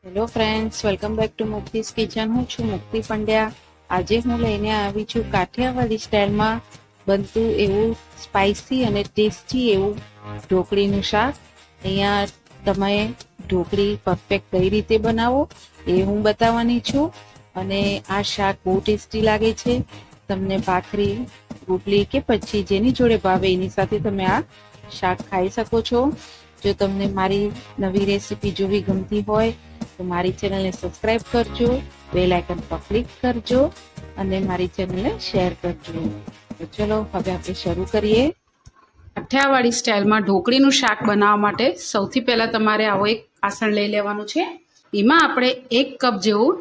Hello friends, welcome back to મુક્તિસ kitchen. હું છું મુક્તિ પંડ્યા. આજે હું લઈને આવી છું કાઠિયાવાડી સ્ટાઇલમાં બનતું એવું સ્પાઇસી અને ટેસ્ટી એવું ઢોકળીનું શાક. અહીંયા તમે ઢોકળી પરફેક્ટ કઈ રીતે બનાવો એ હું બતાવવાની છું. અને આ શાક બહુ ટેસ્ટી લાગે છે. તમને ભાખરી, રોટલી કે પછી જેની જોડે ભાવે એની સાથે તમે આ શાક ખાઈ શકો છો. જો તમને મારી નવી રેસીપી જોવી ગમતી હોય તો મારી ચેનલને સબસ્ક્રાઇબ કરજો, બેલ આઇકન પર ક્લિક કરજો અને મારી ચેનલને શેર કરજો. તો ચલો હવે આપણે શરૂ કરીએ. કાઠિયાવાડી સ્ટાઇલમાં ઢોકળીનું શાક બનાવવા માટે સૌથી પહેલાં તમારે આવો એક વાસણ લઈ લેવાનું છે. એમાં આપણે 1 કપ જેવું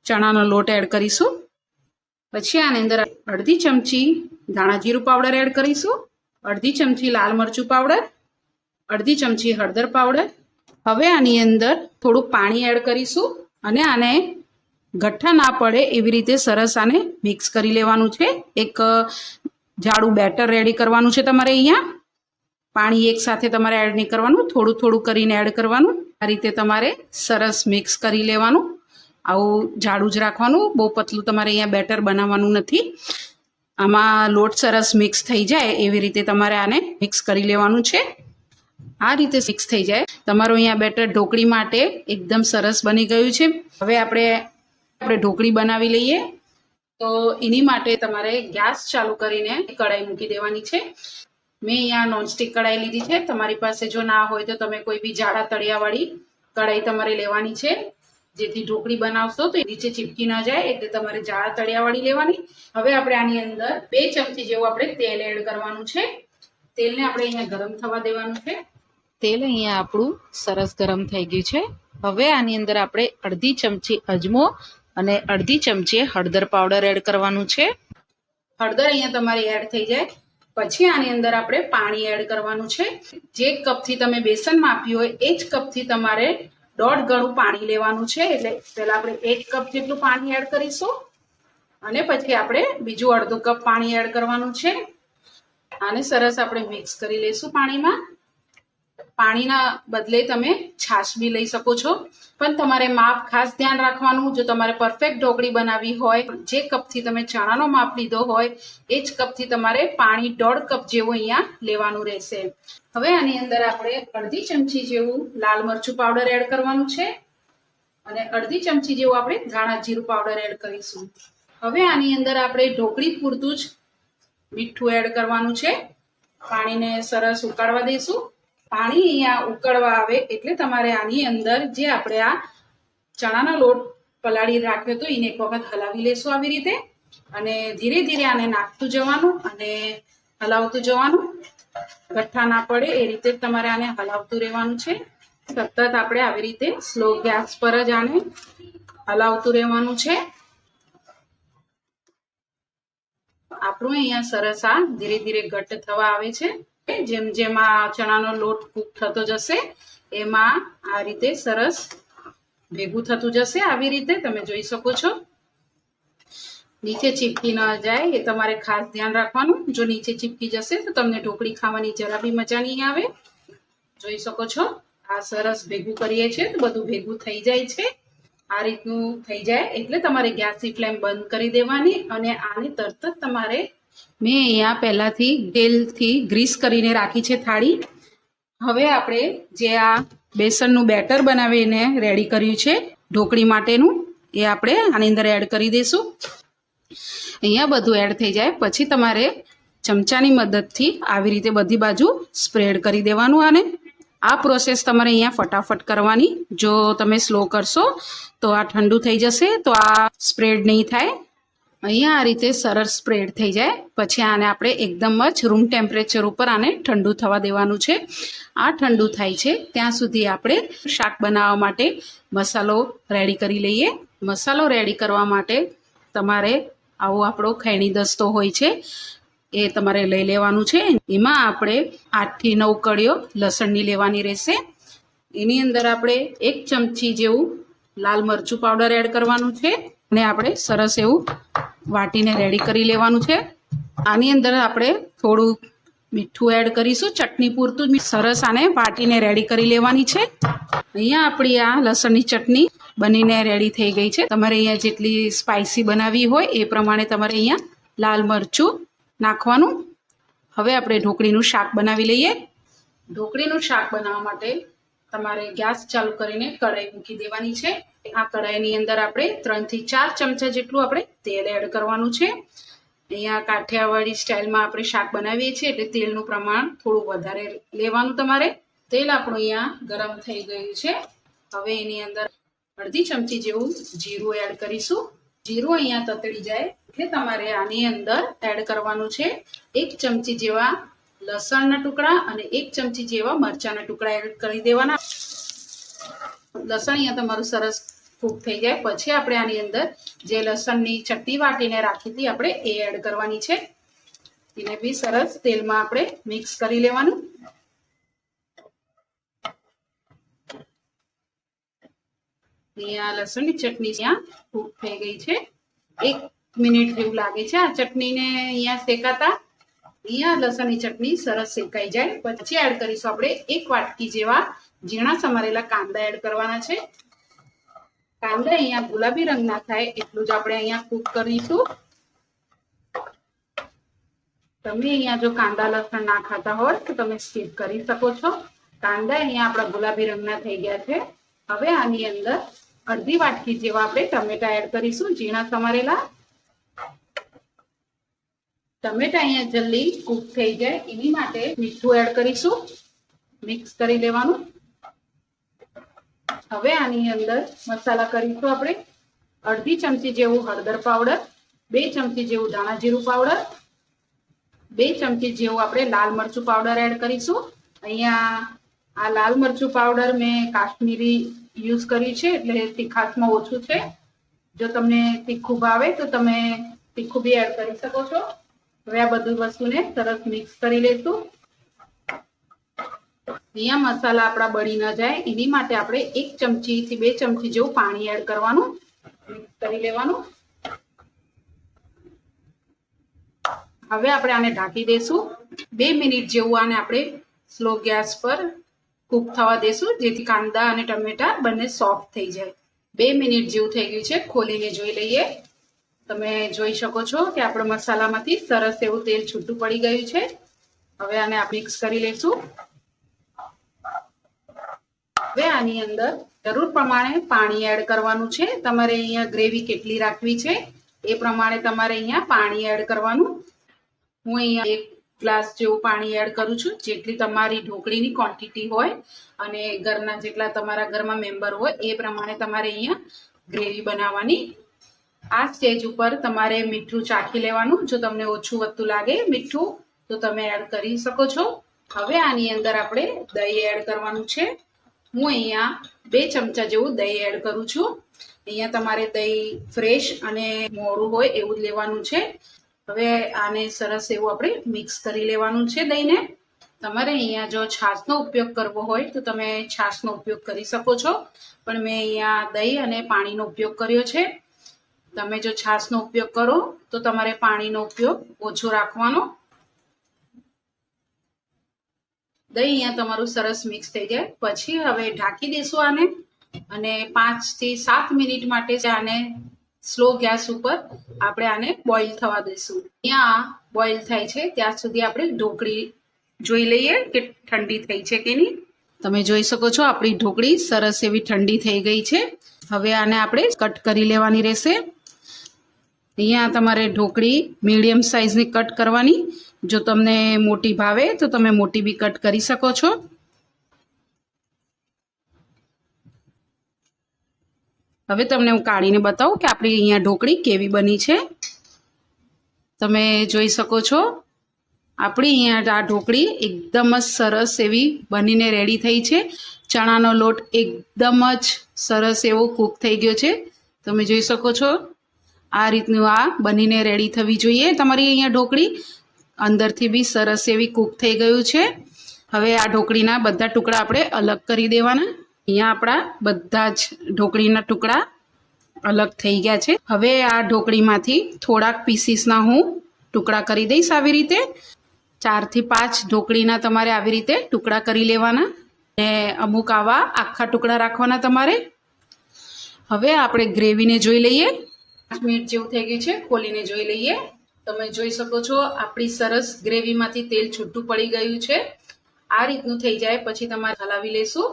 ચણાનો લોટ એડ કરીશું. પછી આની અંદર અડધી ચમચી ધાણા જીરું પાવડર એડ કરીશું, અડધી ચમચી લાલ મરચું પાવડર, અડધી ચમચી હળદર પાવડર. હવે આની અંદર થોડુંક પાણી એડ કરીશું અને આને ગઠ્ઠા ના પડે એવી રીતે સરસ આને મિક્સ કરી લેવાનું છે. એક જાડું બેટર રેડી કરવાનું છે. તમારે અહીંયા પાણી એકસાથે તમારે એડ નહીં કરવાનું, થોડું થોડું કરીને એડ કરવાનું. આ રીતે તમારે સરસ મિક્સ કરી લેવાનું. આવું જાડું જ રાખવાનું, બહુ પતલું તમારે અહીંયા બેટર બનાવવાનું નથી. આમાં લોટ સરસ મિક્સ થઈ જાય એવી રીતે તમારે આને મિક્સ કરી લેવાનું છે. આ રીતે મિક્સ થઈ જાય તમારું અહીંયા બેટર ઢોકળી માટે એકદમ સરસ બની ગયું છે. હવે આપણે ઢોકળી બનાવી લઈએ. તો એની માટે તમારે ગેસ ચાલુ કરીને કઢાઈ મૂકી દેવાની છે. મેં અહીંયા નોનસ્ટિક કઢાઈ લીધી છે. તમારી પાસે જો ના હોય તો તમે કોઈ બી જાડા તળિયાવાળી કઢાઈ તમારે લેવાની છે, જેથી ઢોકળી બનાવશો તો નીચે ચીપકી ન જાય, એટલે તમારે જાડા તળિયાવાળી લેવાની. હવે આપણે આની અંદર 2 ચમચી જેવું આપણે તેલ એડ કરવાનું છે. તેલને આપણે અહીંયા ગરમ થવા દેવાનું છે. તેલ અહીંયા આપણું સરસ ગરમ થઈ ગયું છે. હવે આની અંદર આપણે અડધી ચમચી અજમો અને અડધી ચમચી હળદર પાવડર એડ કરવાનું છે. હળદર અહીંયા તમારી એડ થઈ જાય પછી આની અંદર આપણે પાણી એડ કરવાનું છે. જે કપથી તમે બેસન માપ્યું હોય એ જ કપથી તમારે 1.5 ગણું પાણી લેવાનું છે. એટલે પહેલા આપણે 1 કપ જેટલું પાણી એડ કરીશું અને પછી આપણે બીજું અડધો કપ પાણી એડ કરવાનું છે. આને સરસ આપણે મિક્સ કરી લઈશું પાણીમાં. પાણીના બદલે તમે છાશ બી લઈ શકો છો, પણ તમારે માપ ખાસ ધ્યાન રાખવાનું. જો તમારે પરફેક્ટ ઢોકળી બનાવવી હોય, જે કપથી તમે ચણાનો માપ લીધો હોય એ જ કપથી તમારે પાણી 1.5 કપ જેવું અહીંયા લેવાનું રહેશે. હવે આની અંદર આપણે અડધી ચમચી જેવું લાલ મરચું પાવડર એડ કરવાનું છે અને અડધી ચમચી જેવું આપણે ધાણા જીરું પાવડર એડ કરીશું. હવે આની અંદર આપણે ઢોકળી પૂરતું જ મીઠું એડ કરવાનું છે. પાણીને સરસ ઉકાળવા દઈશું. પાણી અહીંયા ઉકળવા આવે એટલે તમારે આની અંદર જે આપણે આ ચણાનો લોટ પલાળી રાખ્યો હતો એને એક વખત હલાવી લેશું આવી રીતે, અને ધીરે ધીરે આને નાખતું જવાનું અને હલાવતું જવાનું. ગઠ્ઠા ના પડે એ રીતે તમારે આને હલાવતું રહેવાનું છે. સતત આપણે આવી રીતે સ્લો ગેસ પર જ આને હલાવતું રહેવાનું છે. આપણું અહીંયા સરસ આ ધીરે ધીરે ઘટ્ટ થવા આવે છે. જેમ જેમ આ ચણાનો લોટ કૂક થતો જશે એમાં આ રીતે સરસ ભેગું થતું જશે. આવી રીતે તમે જોઈ શકો છો. નીચે ચીપકી ન જાય એ તમારે ખાસ ધ્યાન રાખવાનું. જો નીચે ચીપકી જશે તો તમને ઢોકળી ખાવાની જરા બી મજા નહીં આવે. જોઈ શકો છો આ સરસ ભેગું કરીએ છીએ તો બધું ભેગું થઈ જાય છે. આ રીતનું થઈ જાય એટલે તમારે ગેસની ફ્લેમ બંધ કરી દેવાની અને આને તરત જ તમારે, મેં અહીંયા પહેલાંથી તેલથી ગ્રીસ કરીને રાખી છે થાળી. હવે આપણે જે આ બેસનનું બેટર બનાવીને રેડી કર્યું છે ઢોકળી માટેનું એ આપણે આની અંદર એડ કરી દઈશું. અહીંયા બધું એડ થઈ જાય પછી તમારે ચમચાની મદદથી આવી રીતે બધી બાજુ સ્પ્રેડ કરી દેવાનું. આને આ પ્રોસેસ તમારે અહીંયા ફટાફટ કરવાની. જો તમે સ્લો કરશો તો આ ઠંડુ થઈ જશે તો આ સ્પ્રેડ નહીં થાય. અહીંયા આ રીતે સરસ સ્પ્રેડ થઈ જાય પછી આને આપણે એકદમ જ રૂમ ટેમ્પરેચર ઉપર આને ઠંડુ થવા દેવાનું છે. આ ઠંડુ થાય છે ત્યાં સુધી આપણે શાક બનાવવા માટે મસાલો રેડી કરી લઈએ. મસાલો રેડી કરવા માટે તમારે આવો આપણો ખૈણી દસ્તો હોય છે એ તમારે લઈ લેવાનું છે. એમાં આપણે 8 થી 9 કળીઓ લસણની લેવાની રહેશે. એની અંદર આપણે 1 ચમચી જેવું લાલ મરચું પાવડર એડ કરવાનું છે અને આપણે સરસ એવું વાટીને રેડી કરી લેવાનું છે. આની અંદર આપણે થોડું મીઠું એડ કરીશું, ચટણી પૂરતું સરસ આને વાટીને રેડી કરી લેવાની છે. અહીંયા આપણી આ લસણની ચટણી બનીને રેડી થઈ ગઈ છે. તમારે અહીંયા જેટલી સ્પાઇસી બનાવવી હોય એ પ્રમાણે તમારે અહીંયા લાલ મરચું નાખવાનું. હવે આપણે ઢોકળીનું શાક બનાવી લઈએ. ઢોકળીનું શાક બનાવવા માટે તમારે ગેસ ચાલુ કરીને કઢાઈ મૂકી દેવાની છે. આ કઢાઈની અંદર આપણે 3 થી 4 ચમચા જેટલું આપણે તેલ એડ કરવાનું છે. અહીંયા કાઠિયાવાડી સ્ટાઇલમાં આપણે શાક બનાવીએ છીએ એટલે તેલનું પ્રમાણ થોડું વધારે લેવાનું તમારે. તેલ આપણું અહીંયા ગરમ થઈ ગયું છે. હવે એની અંદર અડધી ચમચી જેવું જીરું એડ કરીશું. જીરું અહીંયા તતડી જાય એટલે તમારે આની અંદર એડ કરવાનું છે 1 ચમચી જેવા લસણના ટુકડા અને 1 ચમચી જેવા મરચાંના ટુકડા એડ કરી દેવાના. લસણ અહીંયા તમારું સરસ કૂક થઈ જાય પછી આપણે આની અંદર જે લસણની ચટણી વાટીને રાખી હતી આપણે એ એડ કરવાની છે. એને બી સરસ તેલમાં આપણે મિક્સ કરી લેવાનું. અહીંયા લસણની ચટણી ત્યાં કૂક થઈ ગઈ છે. 1 મિનિટ જેવું લાગે છે આ ચટણીને અહીંયા શેકાતા. અહીંયા લસણની ચટણી સરસ શેકાઈ જાય પછી એડ કરીશું આપણે 1 વાટકી જેવા ઝીણા સમારેલા કાંદા એડ કરવાના છે. કાંદા અહીંયા ગુલાબી રંગના થાય એટલું જ આપણે અહીંયા કૂક કરીશું. તમે અહીંયા જો કાંદા લસણ ના ખાતા હોય તો તમે સ્કીપ કરી શકો છો. કાંદા અહીંયા આપણા ગુલાબી રંગના થઈ ગયા છે. હવે આની અંદર અડધી વાટકી જેવા આપણે ટમેટા એડ કરીશું ઝીણા સમારેલા. ટમેટા અહીંયા જલ્દી કૂક થઈ જાય એની માટે મીઠું એડ કરીશું. મિક્સ કરી લેવાનું. હવે આની અંદર મસાલા કરીશું આપણે અડધી ચમચી જેવું હળદર પાવડર, 2 ચમચી જેવું ધાણા જીરું પાવડર, 2 ચમચી જેવું આપણે લાલ મરચું પાવડર એડ કરીશું. અહીંયા આ લાલ મરચું પાવડર મેં કાશ્મીરી યુઝ કર્યું છે એટલે તીખાશમાં ઓછું છે. જો તમને તીખું ભાવે તો તમે તીખું બી એડ કરી શકો છો. હવે આ બધું વસ્તુને સરસ મિક્સ કરી લઈશું. અહીંયા મસાલા આપણા બળી ન જાય એની માટે આપણે 1 ચમચી થી 2 ચમચી જેવું પાણી એડ કરવાનું. મિક્સ કરી લેવાનું. હવે આપણે આને ઢાંકી દઈશું. 2 મિનિટ જેવું આને આપણે સ્લો ગેસ પર કૂક થવા દેશું જેથી કાંદા અને ટમેટા બંને સોફ્ટ થઈ જાય. 2 મિનિટ જેવું થઈ ગયું છે. ખોલીને જોઈ લઈએ. તમે જોઈ શકો છો કે આપણા મસાલામાંથી સરસ એવું તેલ છૂટું પડી ગયું છે. હવે આને મિક્સ કરી લઈશું. હવે આની અંદર જરૂર પ્રમાણે પાણી એડ કરવાનું છે. તમારે અહીંયા ગ્રેવી કેટલી રાખવી છે એ પ્રમાણે તમારે અહીંયા પાણી એડ કરવાનું. હું અહીંયા 1 ગ્લાસ જેવું પાણી એડ કરું છું જેટલી તમારી ઢોકળીની ક્વોન્ટિટી હોય અને ઘરના જેટલા તમારા ઘરમાં મેમ્બર હોય એ પ્રમાણે તમારે અહીંયા ગ્રેવી બનાવવાની. આ સ્ટેજ ઉપર તમારે મીઠું ચાખી લેવાનું. જો તમને ઓછું વધતું લાગે મીઠું તો તમે એડ કરી શકો છો. હવે આની અંદર આપણે દહીં એડ કરવાનું છે. હું અહીંયા 2 ચમચા જેવું દહીં એડ કરું છું. અહીંયા તમારે દહીં ફ્રેશ અને મોડું હોય એવું જ લેવાનું છે. હવે આને સરસ એવું આપણે મિક્સ કરી લેવાનું છે દહીંને. તમારે અહીંયા જો છાશનો ઉપયોગ કરવો હોય તો તમે છાશનો ઉપયોગ કરી શકો છો, પણ મેં અહીંયા દહીં અને પાણીનો ઉપયોગ કર્યો છે. તમે જો છાશનો ઉપયોગ કરો તો તમારે પાણીનો ઉપયોગ ઓછો રાખવાનો. દહીં અહીંયા તમારું સરસ મિક્સ થઈ જાય પછી હવે ઢાંકી દઈશું આને અને 5 થી 7 મિનિટ માટે આને સ્લો ગેસ ઉપર આપણે આને બોઇલ થવા દઈશું. અહીંયા બોઇલ થાય છે ત્યાં સુધી આપણે ઢોકળી જોઈ લઈએ કે ઠંડી થઈ છે કે નહીં. તમે જોઈ શકો છો આપણી ઢોકળી સરસ એવી ઠંડી થઈ ગઈ છે. હવે આને આપણે કટ કરી લેવાની રહેશે. અહીંયા તમારે ઢોકળી મીડિયમ સાઇઝની કટ કરવાની. જો તમને મોટી ભાવે તો તમે મોટી બી કટ કરી શકો છો. હવે તમને હું કાઢીને બતાવું કે આપણી અહીંયા ઢોકળી કેવી બની છે. તમે જોઈ શકો છો આપણી અહીંયા આ ઢોકળી એકદમ જ સરસ એવી બનીને રેડી થઈ છે. ચણાનો લોટ એકદમ જ સરસ એવો કૂક થઈ ગયો છે. તમે જોઈ શકો છો આ રીતનું આ બનીને રેડી થવી જોઈએ તમારી અહીંયા ઢોકળી. અંદરથી બી સરસ એવી કૂક થઈ ગયું છે. હવે આ ઢોકળીના બધા ટુકડા આપણે અલગ કરી દેવાના. અહીંયા આપણા બધા જ ઢોકળીના ટુકડા અલગ થઈ ગયા છે. હવે આ ઢોકળીમાંથી થોડાક પીસીસના હું ટુકડા કરી દઈશ આવી રીતે. 4 થી 5 ઢોકળીના તમારે આવી રીતે ટુકડા કરી લેવાના અને અમુક આવા આખા ટુકડા રાખવાના તમારે. હવે આપણે ગ્રેવીને જોઈ લઈએ. 5 મિનિટ જેવું થઈ ગયું છે, ખોલીને જોઈ લઈએ. તમે જોઈ શકો છો આપણી સરસ ગ્રેવીમાંથી તેલ છૂટું પડી ગયું છે. આ રીતનું થઈ જાય પછી તમારે હલાવી લેશું.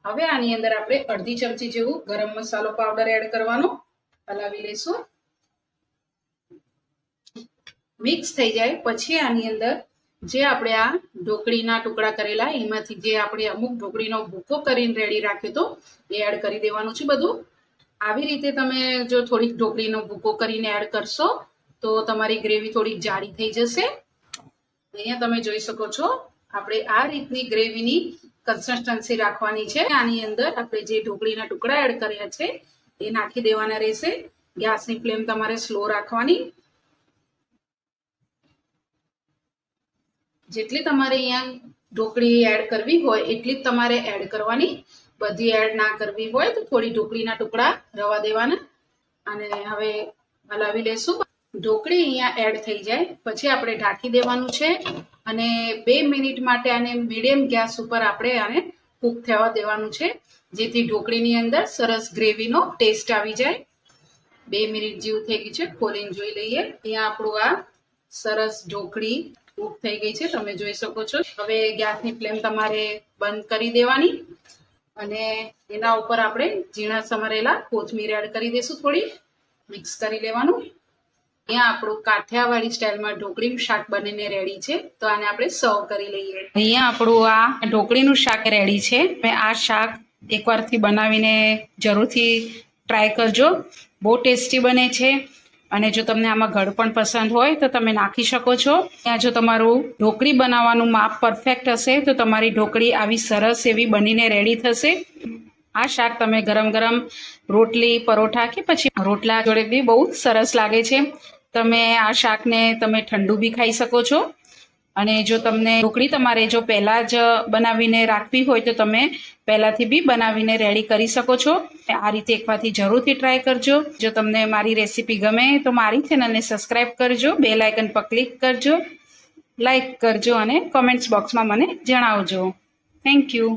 હવે આની અંદર આપણે અડધી ચમચી જેવું ગરમ મસાલો પાવડર એડ કરવાનો. હલાવી લેશું. મિક્સ થઈ જાય પછી આની અંદર જે આપણે આ ઢોકળીના ટુકડા કરેલા એમાંથી જે આપણે અમુક ઢોકળીનો ભૂકો કરીને રેડી રાખ્યો હતો એ એડ કરી દેવાનું છે બધું. આવી રીતે તમે જો થોડીક ઢોકળીનો ભૂકો કરીને એડ કરશો તો તમારી ગ્રેવી થોડીક જાડી થઈ જશે. અહીંયા તમે જોઈ શકો છો આપણે આ રીતની ગ્રેવીની કન્સિસ્ટન્સી રાખવાની છે. આની અંદર આપણે જે ઢોકળીના ટુકડા એડ કર્યા છે એ નાખી દેવાના રહેશે. ગેસની ફ્લેમ તમારે સ્લો રાખવાની. જેટલી તમારે અહીંયા ઢોકળી એડ કરવી હોય એટલી જ તમારે એડ કરવાની. બધી એડ ના કરવી હોય તો થોડી ઢોકળીના ટુકડા રવા દેવાના અને હવે હલાવી લેશું. ઢોકળી અહીંયા એડ થઈ જાય પછી આપણે ઢાંકી દેવાનું છે અને 2 મિનિટ માટે આને મીડિયમ ગેસ ઉપર આપણે આને કૂક થવા દેવાનું છે, જેથી ઢોકળીની અંદર સરસ ગ્રેવીનો ટેસ્ટ આવી જાય. 2 મિનિટ જેવું થઈ ગયું છે, ખોલીને જોઈ લઈએ. અહીંયા આપણું આ સરસ ઢોકળી કૂક થઈ ગઈ છે, તમે જોઈ શકો છો. હવે ગેસની ફ્લેમ તમારે બંધ કરી દેવાની અને એના ઉપર આપણે ઝીણા સમારેલા કોથમીર એડ કરી દઈશું. થોડી મિક્સ કરી લેવાનું. અહીંયા આપણું કાઠિયાવાડી સ્ટાઇલમાં ઢોકળીનું શાક બનીને રેડી છે, તો આને આપણે સર્વ કરી લઈએ. અહીંયા આપણું આ ઢોકળીનું શાક રેડી છે. આ શાક એકવારથી બનાવીને જરૂરથી ટ્રાય કરજો. બહુ ટેસ્ટી બને છે અને જો તમને આમાં ગળ પણ પસંદ હોય તો તમે નાખી શકો છો. ત્યાં જો તમારું ઢોકળી બનાવવાનું માપ પરફેક્ટ હશે તો તમારી ઢોકળી આવી સરસ એવી બનીને રેડી થશે. આ શાક તમે ગરમ ગરમ રોટલી, પરોઠા કે પછી રોટલા જોડે બી બહુ સરસ લાગે છે. તમે આ શાકને તમે ઠંડુ બી ખાઈ શકો છો અને જો તમને ઢોકળી તમારે જો પહેલાં જ બનાવીને રાખવી હોય તો તમે પહેલાંથી બી બનાવીને રેડી કરી શકો છો. આ રીતે એકવારથી જરૂરથી ટ્રાય કરજો. જો તમને મારી રેસીપી ગમે તો મારી ચેનલને સબસ્ક્રાઈબ કરજો, બેલ આઇકન પર ક્લિક કરજો, લાઈક કરજો અને કોમેન્ટ્સ બોક્સમાં મને જણાવજો. Thank you.